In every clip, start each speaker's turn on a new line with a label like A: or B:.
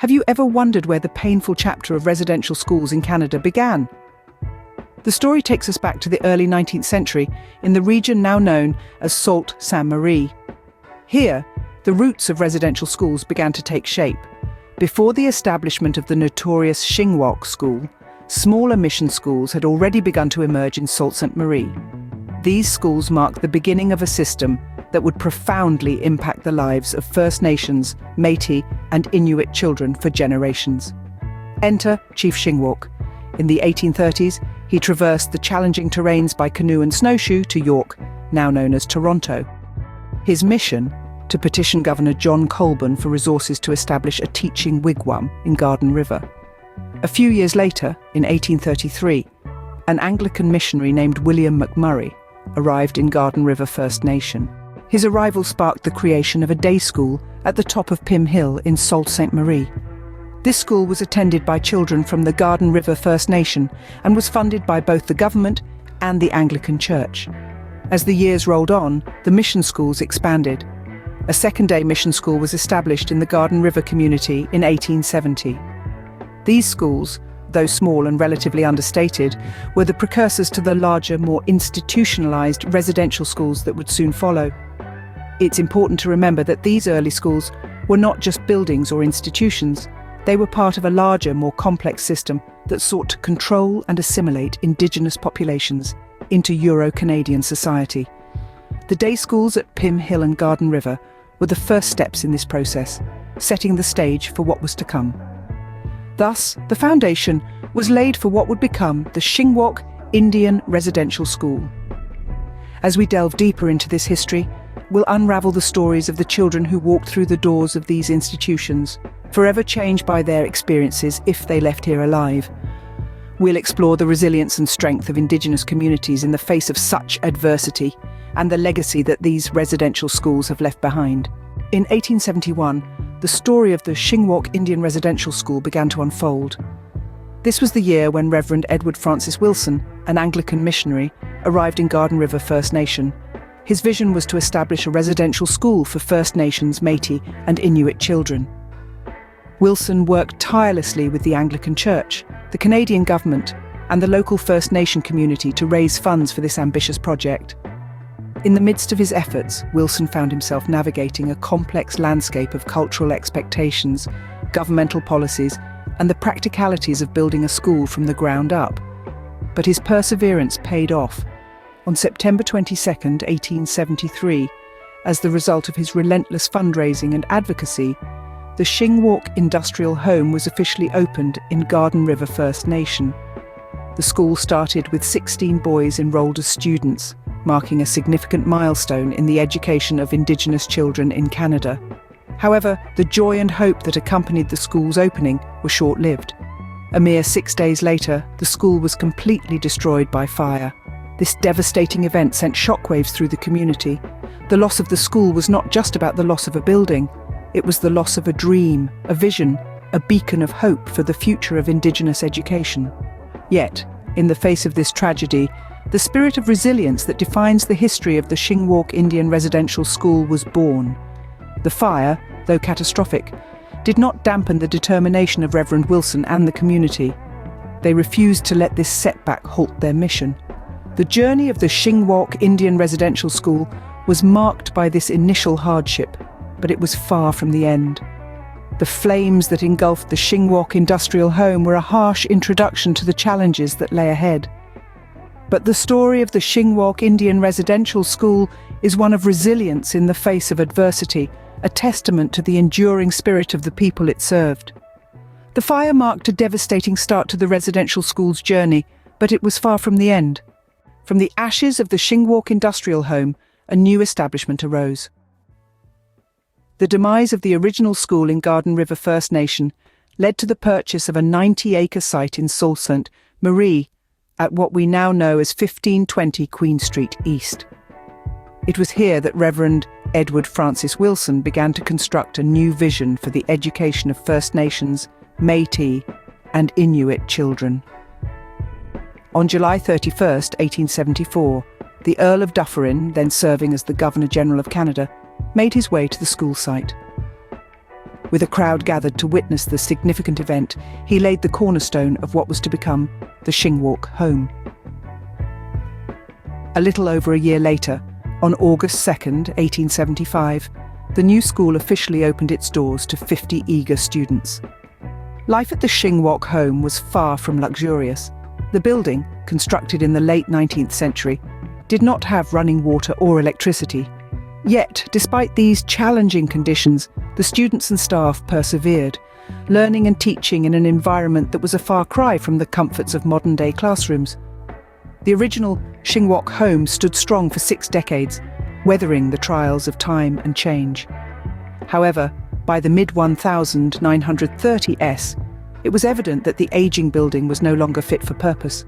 A: Have you ever wondered where the painful chapter of residential schools in Canada began? The story takes us back to the early 19th century in the region now known as Sault Ste. Marie. Here, the roots of residential schools began to take shape. Before the establishment of the notorious Shingwok School, smaller mission schools had already begun to emerge in Sault Ste. Marie. These schools marked the beginning of a system that would profoundly impact the lives of First Nations, Métis, and Inuit children for generations. Enter Chief Shingwok. In the 1830s, he traversed the challenging terrains by canoe and snowshoe to York, now known as Toronto. His mission? To petition Governor John Colborne for resources to establish a teaching wigwam in Garden River. A few years later, in 1833, an Anglican missionary named William McMurray arrived in Garden River First Nation. His arrival sparked the creation of a day school at the top of Pym Hill in Sault Ste. Marie. This school was attended by children from the Garden River First Nation and was funded by both the government and the Anglican Church. As the years rolled on, the mission schools expanded. A second-day mission school was established in the Garden River community in 1870. These schools, though small and relatively understated, were the precursors to the larger, more institutionalized residential schools that would soon follow. It's important to remember that these early schools were not just buildings or institutions. They were part of a larger, more complex system that sought to control and assimilate Indigenous populations into Euro-Canadian society. The day schools at Pym Hill and Garden River were the first steps in this process, setting the stage for what was to come. Thus, the foundation was laid for what would become the Shingwok Indian Residential School. As we delve deeper into this history, we'll unravel the stories of the children who walked through the doors of these institutions, forever changed by their experiences if they left here alive. We'll explore the resilience and strength of Indigenous communities in the face of such adversity, and the legacy that these residential schools have left behind. In 1871, the story of the Shingwok Indian Residential School began to unfold. This was the year when Reverend Edward Francis Wilson, an Anglican missionary, arrived in Garden River First Nation. His vision was to establish a residential school for First Nations, Métis, and Inuit children. Wilson worked tirelessly with the Anglican Church, the Canadian government, and the local First Nation community to raise funds for this ambitious project. In the midst of his efforts, Wilson found himself navigating a complex landscape of cultural expectations, governmental policies, and the practicalities of building a school from the ground up. But his perseverance paid off. On September 22, 1873, as the result of his relentless fundraising and advocacy, the Shingwok Industrial Home was officially opened in Garden River First Nation. The school started with 16 boys enrolled as students, marking a significant milestone in the education of Indigenous children in Canada. However, the joy and hope that accompanied the school's opening were short-lived. A mere 6 days later, the school was completely destroyed by fire. This devastating event sent shockwaves through the community. The loss of the school was not just about the loss of a building. It was the loss of a dream, a vision, a beacon of hope for the future of Indigenous education. Yet, in the face of this tragedy, the spirit of resilience that defines the history of the Shingwok Indian Residential School was born. The fire, though catastrophic, did not dampen the determination of Reverend Wilson and the community. They refused to let this setback halt their mission. The journey of the Shingwok Indian Residential School was marked by this initial hardship, but it was far from the end. The flames that engulfed the Shingwok Industrial Home were a harsh introduction to the challenges that lay ahead. But the story of the Shingwok Indian Residential School is one of resilience in the face of adversity, a testament to the enduring spirit of the people it served. The fire marked a devastating start to the residential school's journey, but it was far from the end. From the ashes of the Shingwok Industrial Home, a new establishment arose. The demise of the original school in Garden River First Nation led to the purchase of a 90-acre site in Sault Ste. Marie at what we now know as 1520 Queen Street East. It was here that Reverend Edward Francis Wilson began to construct a new vision for the education of First Nations, Métis, and Inuit children. On July 31, 1874, the Earl of Dufferin, then serving as the Governor-General of Canada, made his way to the school site. With a crowd gathered to witness the significant event, he laid the cornerstone of what was to become the Shingwalk Home. A little over a year later, on August 2nd, 1875, the new school officially opened its doors to 50 eager students. Life at the Shingwalk Home was far from luxurious. The building, constructed in the late 19th century, did not have running water or electricity. Yet, despite these challenging conditions, the students and staff persevered, learning and teaching in an environment that was a far cry from the comforts of modern-day classrooms. The original Shingwalk Home stood strong for 6 decades, weathering the trials of time and change. However, by the mid-1930s, it was evident that the aging building was no longer fit for purpose.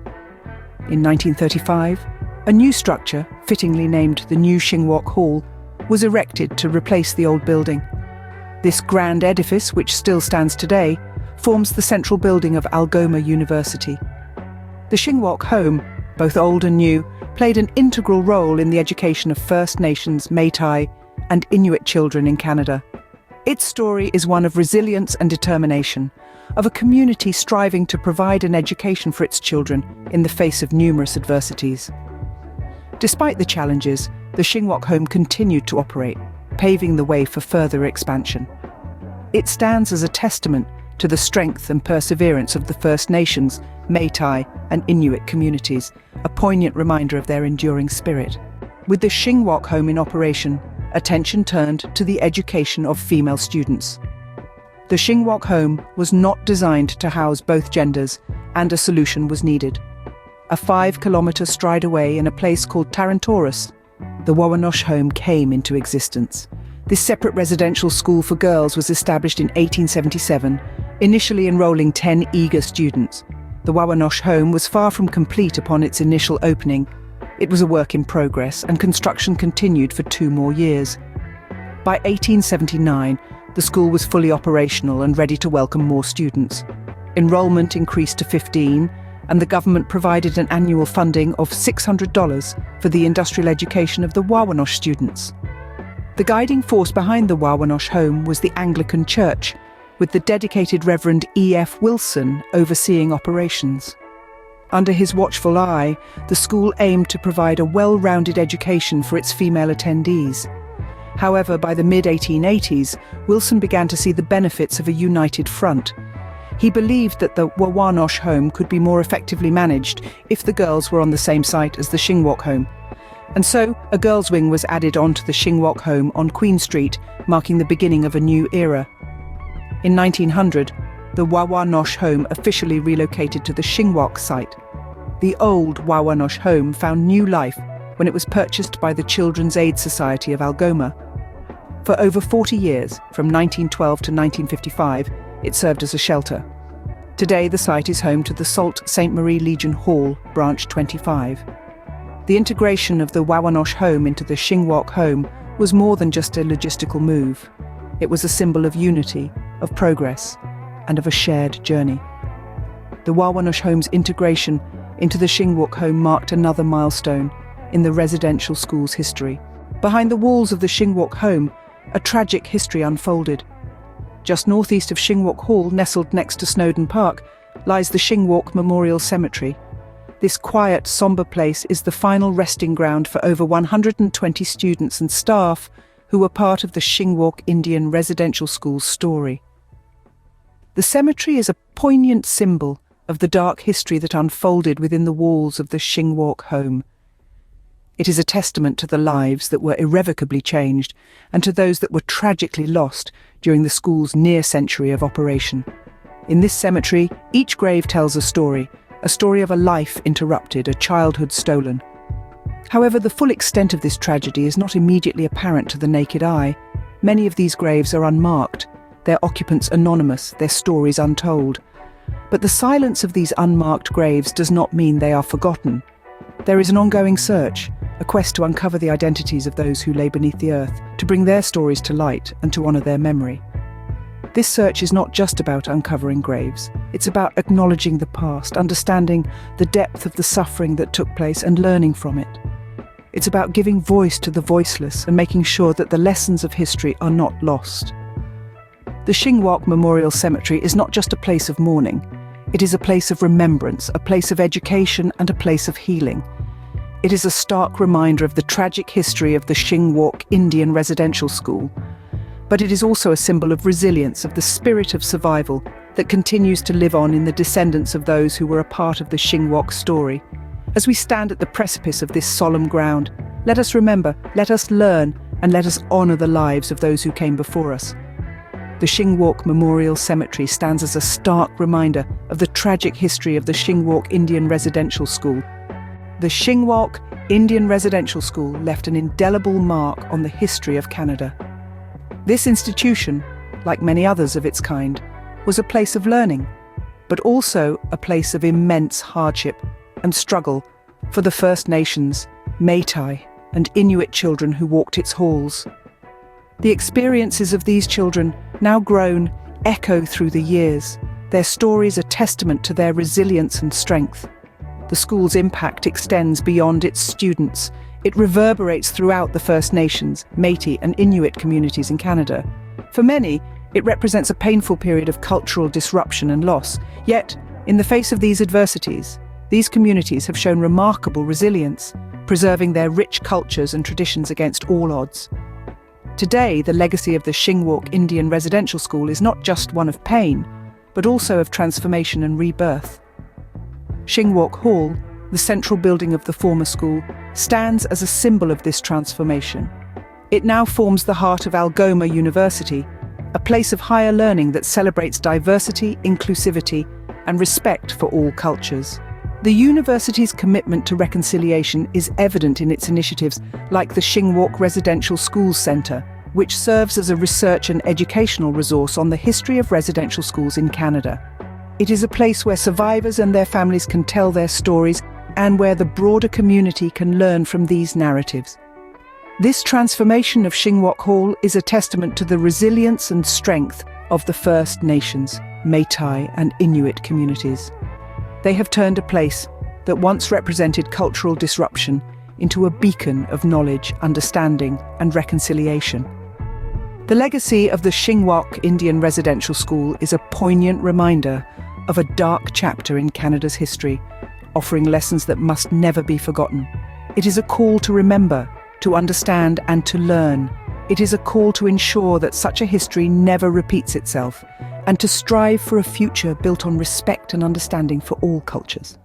A: In 1935, a new structure, fittingly named the New Shingwalk Hall, was erected to replace the old building. This grand edifice, which still stands today, forms the central building of Algoma University. The Shingwalk Home, both old and new, played an integral role in the education of First Nations, Métis, and Inuit children in Canada. Its story is one of resilience and determination, of a community striving to provide an education for its children in the face of numerous adversities. Despite the challenges, the Shingwalk Home continued to operate, paving the way for further expansion. It stands as a testament to the strength and perseverance of the First Nations, Métis, and Inuit communities, a poignant reminder of their enduring spirit. With the Shingwalk Home in operation, attention turned to the education of female students. The Shingwalk Home was not designed to house both genders, and a solution was needed. A 5-kilometre stride away in a place called Tarantoris, the Wawanosh Home came into existence. This separate residential school for girls was established in 1877, initially enrolling 10 eager students. The Wawanosh Home was far from complete upon its initial opening. It was a work in progress, and construction continued for 2 more years. By 1879, the school was fully operational and ready to welcome more students. Enrollment increased to 15, and the government provided an annual funding of $600 for the industrial education of the Wawanosh students. The guiding force behind the Wawanosh Home was the Anglican Church, with the dedicated Reverend E.F. Wilson overseeing operations. Under his watchful eye, the school aimed to provide a well-rounded education for its female attendees. However, by the mid-1880s, Wilson began to see the benefits of a united front. He believed that the Wawanosh Home could be more effectively managed if the girls were on the same site as the Shingwalk Home. And so, a girls' wing was added onto the Shingwalk Home on Queen Street, marking the beginning of a new era. In 1900, the Wawanosh Home officially relocated to the Shingwalk site. The old Wawanosh Home found new life when it was purchased by the Children's Aid Society of Algoma. For over 40 years, from 1912 to 1955, it served as a shelter. Today, the site is home to the Sault Ste. Marie Legion Hall, Branch 25. The integration of the Wawanosh Home into the Shingwalk Home was more than just a logistical move. It was a symbol of unity, of progress, and of a shared journey. The Wawanosh Home's integration into the Shingwalk Home marked another milestone in the residential school's history. Behind the walls of the Shingwalk Home, a tragic history unfolded. Just northeast of Shingwalk Hall, nestled next to Snowdon Park, lies the Shingwalk Memorial Cemetery. This quiet, sombre place is the final resting ground for over 120 students and staff who were part of the Shingwalk Indian Residential School's story. The cemetery is a poignant symbol of the dark history that unfolded within the walls of the Shingwalk Home. It is a testament to the lives that were irrevocably changed and to those that were tragically lost during the school's near century of operation. In this cemetery, each grave tells a story of a life interrupted, a childhood stolen. However, the full extent of this tragedy is not immediately apparent to the naked eye. Many of these graves are unmarked, their occupants anonymous, their stories untold. But the silence of these unmarked graves does not mean they are forgotten. There is an ongoing search, a quest to uncover the identities of those who lay beneath the earth, to bring their stories to light and to honour their memory. This search is not just about uncovering graves. It's about acknowledging the past, understanding the depth of the suffering that took place and learning from it. It's about giving voice to the voiceless and making sure that the lessons of history are not lost. The Shingwok Memorial Cemetery is not just a place of mourning. It is a place of remembrance, a place of education, and a place of healing. It is a stark reminder of the tragic history of the Shingwok Indian Residential School. But it is also a symbol of resilience, of the spirit of survival that continues to live on in the descendants of those who were a part of the Shingwok story. As we stand at the precipice of this solemn ground, let us remember, let us learn, and let us honor the lives of those who came before us. The Shingwok Memorial Cemetery stands as a stark reminder of the tragic history of the Shingwok Indian Residential School. The Shingwok Indian Residential School left an indelible mark on the history of Canada. This institution, like many others of its kind, was a place of learning, but also a place of immense hardship and struggle for the First Nations, Métis, and Inuit children who walked its halls. The experiences of these children, now grown, echo through the years, their stories a testament to their resilience and strength. The school's impact extends beyond its students. It reverberates throughout the First Nations, Métis, and Inuit communities in Canada. For many, it represents a painful period of cultural disruption and loss. Yet, in the face of these adversities, these communities have shown remarkable resilience, preserving their rich cultures and traditions against all odds. Today, the legacy of the Shingwok Indian Residential School is not just one of pain, but also of transformation and rebirth. Shingwok Hall, the central building of the former school, stands as a symbol of this transformation. It now forms the heart of Algoma University, a place of higher learning that celebrates diversity, inclusivity, and respect for all cultures. The university's commitment to reconciliation is evident in its initiatives like the Shingwok Residential Schools Centre, which serves as a research and educational resource on the history of residential schools in Canada. It is a place where survivors and their families can tell their stories and where the broader community can learn from these narratives. This transformation of Shingwok Hall is a testament to the resilience and strength of the First Nations, Métis, and Inuit communities. They have turned a place that once represented cultural disruption into a beacon of knowledge, understanding, and reconciliation. The legacy of the Shingwok Indian Residential School is a poignant reminder of a dark chapter in Canada's history, offering lessons that must never be forgotten. It is a call to remember, to understand, and to learn. It is a call to ensure that such a history never repeats itself, and to strive for a future built on respect and understanding for all cultures.